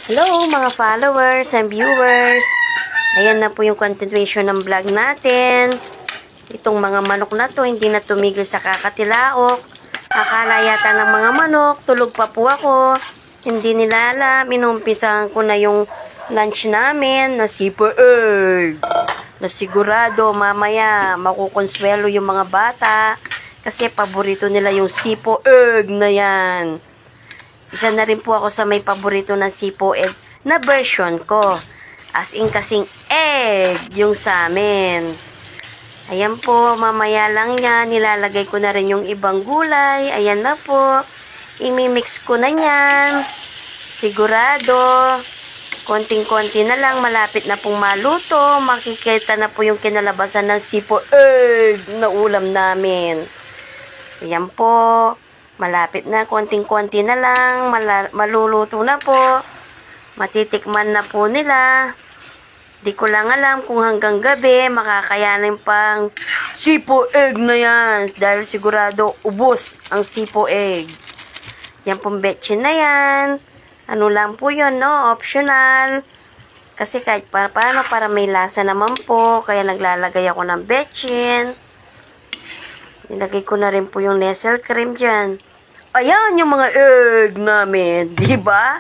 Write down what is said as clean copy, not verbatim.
Hello mga followers and viewers. Ayan na po yung continuation ng vlog natin. Itong mga manok na to hindi na tumigil sa kakatilaok. Akala yata ng mga manok, tulog pa po ako. Hindi nila alam, inumpisahan ko na yung lunch namin na sipo egg. Na sigurado mamaya makukonswelo yung mga bata kasi paborito nila yung sipo egg na yan. Isa na rin po ako sa may paborito na sipo egg na version ko. As in kasing egg yung sa amin. Ayan po, mamaya lang yan. Nilalagay ko na rin yung ibang gulay. Ayan na po. Imimix ko na yan. Sigurado. Konting-konti na lang. Malapit na pong maluto. Makikita na po yung kinalabasan ng sipo egg na ulam namin. Ayan po. Malapit na, konting-konti na lang, maluluto na po. Matitikman na po nila. Di ko lang alam kung hanggang gabi makakayanin pang sipo egg na yan. Dahil sigurado ubos ang sipo egg. Yan pong betchin na yan. Ano lang po yun, no? Optional. Kasi kahit paano para may lasa naman po. Kaya naglalagay ako ng betchin. Nilagay ko na rin po yung Nestle cream dyan. Ayan yung mga egg namin, di ba?